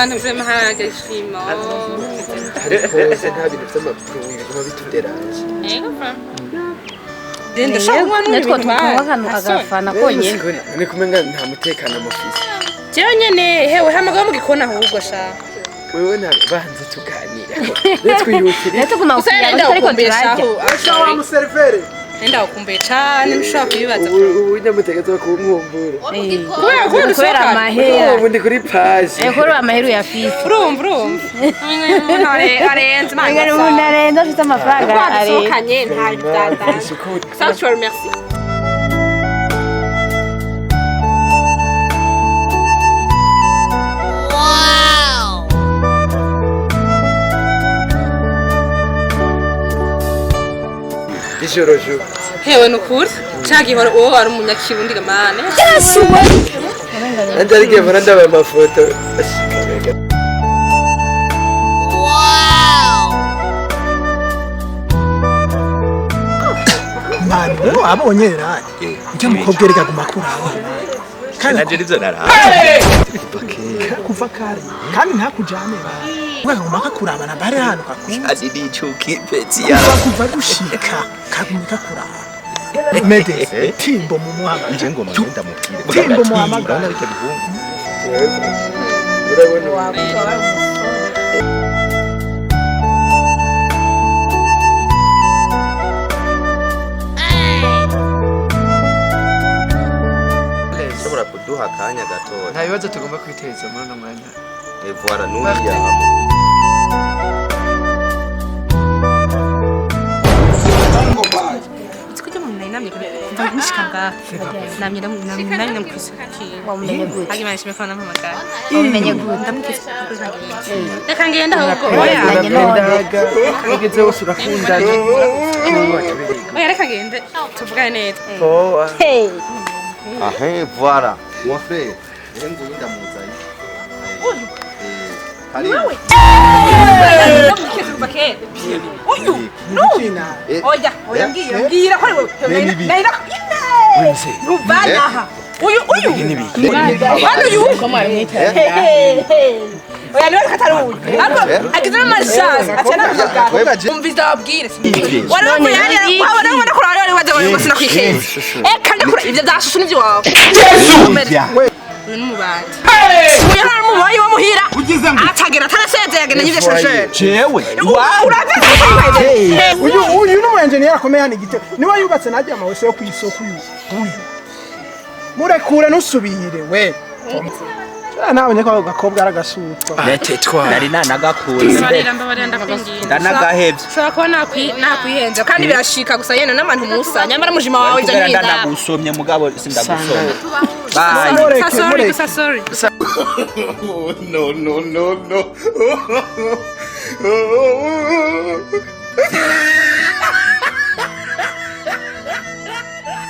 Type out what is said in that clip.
ahantu vrema haragashima hose nta bintu vy'amapuro biguma bituderaje ndashaka kunywa netwo n'ibintu tukunywa kanu agafana konyene ni kumenga nta mutekano mufise jewe nyene hewe hamagaho mu gikona ahubwo sha wewe na banze tuganira netwihutire netuguma kuyaga ariko turarya wa muservere nenda ukumbuye cane ntushaka kubibaza ubu nyamutegetse kumwumbura kubera amahera ubu ndi kuri page kubera amahera uyafise urumva umuntu arenze Mangari umuntu arenze afite amafaranga arenze asohokanye nta bidadanje sanctuary merci ijoro hewe nukuri cagihora uwo ari umunyakirundi gamane andi arigiye mbona ndaba amafoto mani ubu abonye rani ujya mukobwa erega guma kuraba kandi nivyo naraha kuva kare kandi ntakujane wewe umaka kurabana bare hano kakuza ati nicuki peti ya kuva gushika kagumye kakuraba mede timbo mu muhama nje ngoma ngenda mukire timbo mu muhama urabona bike bihungu Shobora kuduha akanya gatoya. nta bibazo tugomba kwiteza muri uno mwanya Voilà nuriya Tukujya mu namye kuva gushika ngaha namye namye mukwisiki wamumenye gute hagimana shime kwa nampamagara wamumenye gute ndamukisa reka ngenda ahubwo oya ugeze wose urakundanye oya reka ngende tuvugane neza Ahe voilà mon frère yengu yinda muzayi Karibu uyu oya ngira ko ari wewe naira rubanaha uyu hano uyu oya niwe katari uyu ariko agize amashaza atana kuvuga umviza wabwire wari kuyari wabona wabona ko ari waje ngo sinakwikeza kandi kura ivyo byashushu nivyo wawe uyu n'umubandi uyu hari umubayi wo muhira atagera atarasezeye agenda n'ivyo shoshe jewe urabizi uyu n'umu engineer akomeye hano igitego niwe yubatse najya amawese yo kwisoko uyu murekure nusubire we nabonye ko gakobwa aragasutwa netetwa nari nanagakunze mbabarira ndakwinginze ndanagahevye ushobora kuba nakwihenze kandi birashika gusa yene n'abantu musa nyamara mujima wawe ivyo ntinda ndanagusomye mugabo sindagusomye sorry No